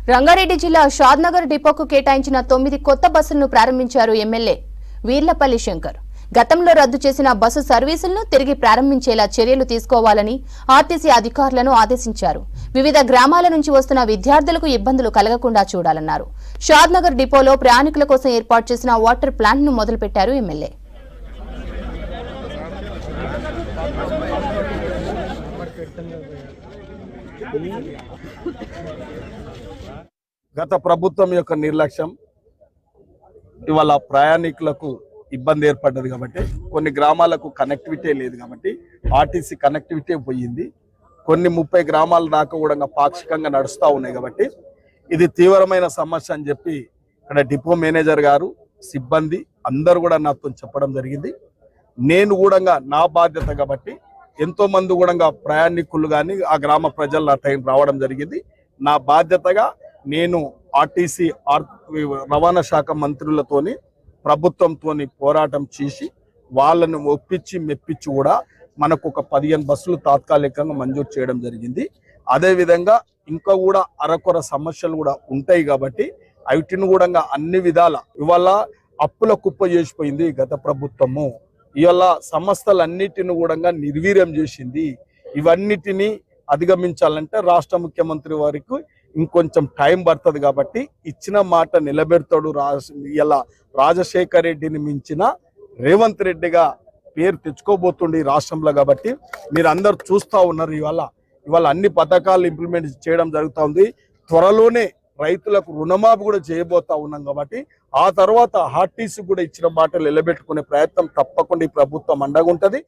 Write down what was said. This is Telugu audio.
రంగారెడ్డి జిల్లా షాద్నగర్ డిపోకు కేటాయించిన 9 కొత్త బస్సులను ప్రారంభించారు ఎమ్మెల్యే వీర్లపల్లి శంకర్. గతంలో రద్దు చేసిన బస్సు సర్వీసులను తిరిగి ప్రారంభించేలా చర్యలు తీసుకోవాలని ఆర్టీసీ అధికారులను ఆదేశించారు. వివిధ గ్రామాల నుంచి వస్తున్న విద్యార్థులకు ఇబ్బందులు కలగకుండా చూడాలన్నారు. షాద్నగర్ డిపోలో ప్రయాణికుల కోసం ఏర్పాటు చేసిన వాటర్ ప్లాంట్ ను మొదలుపెట్టారు ఎమ్మెల్యే. గత ప్రభుత్వం యొక్క నిర్లక్ష్యం ఇవాళ ప్రయాణికులకు ఇబ్బంది ఏర్పడ్డది కాబట్టి కొన్ని గ్రామాలకు కనెక్టివిటీ లేదు కాబట్టి ఆర్టీసీ కనెక్టివిటీ పోయింది. కొన్ని 30 గ్రామాల దాకా కూడా పాక్షికంగా నడుస్తూ ఉన్నాయి కాబట్టి ఇది తీవ్రమైన సమస్య అని చెప్పి ఇక్కడ డిపో మేనేజర్ గారు సిబ్బంది అందరూ కూడా నాతో చెప్పడం జరిగింది. నేను కూడా నా బాధ్యత కాబట్టి ఎంతో మంది కూడా ప్రయాణికులు కానీ ఆ గ్రామ ప్రజలు ఆ టైం రావడం జరిగింది. నా బాధ్యతగా నేను ఆర్టీసీ రవాణా శాఖ మంత్రులతోని ప్రభుత్వంతోని పోరాటం చేసి వాళ్ళను ఒప్పించి మెప్పించి కూడా మనకు ఒక 15 బస్సులు తాత్కాలికంగా మంజూరు చేయడం జరిగింది. అదేవిధంగా ఇంకా కూడా అరకొర సమస్యలు కూడా ఉంటాయి కాబట్టి వీటిని కూడా అన్ని విధాల ఇవాళ అప్పుల కుప్ప చేసిపోయింది గత ప్రభుత్వము. ఇవాళ సంస్థలన్నిటిని కూడా నిర్వీర్యం చేసింది. ఇవన్నిటిని అధిగమించాలంటే రాష్ట్ర ముఖ్యమంత్రి వారికి ఇంకొంచెం టైం పడుతుంది కాబట్టి ఇచ్చిన మాట నిలబెడతాడు. ఇలా రాజశేఖర్ రెడ్డిని మించిన రేవంత్ రెడ్డిగా పేరు తెచ్చుకోబోతుండే ఈ రాష్ట్రంలో కాబట్టి మీరు అందరు చూస్తూ ఉన్నారు. ఇవాళ అన్ని పథకాలు ఇంప్లిమెంట్ చేయడం జరుగుతుంది. త్వరలోనే రైతులకు రుణమాఫీ కూడా చేయబోతా ఉన్నాం కాబట్టి ఆ తర్వాత ఆర్టీసీ కూడా ఇచ్చిన మాటలు నిలబెట్టుకునే ప్రయత్నం తప్పకుండా ఈ ప్రభుత్వం అండగా ఉంటుంది.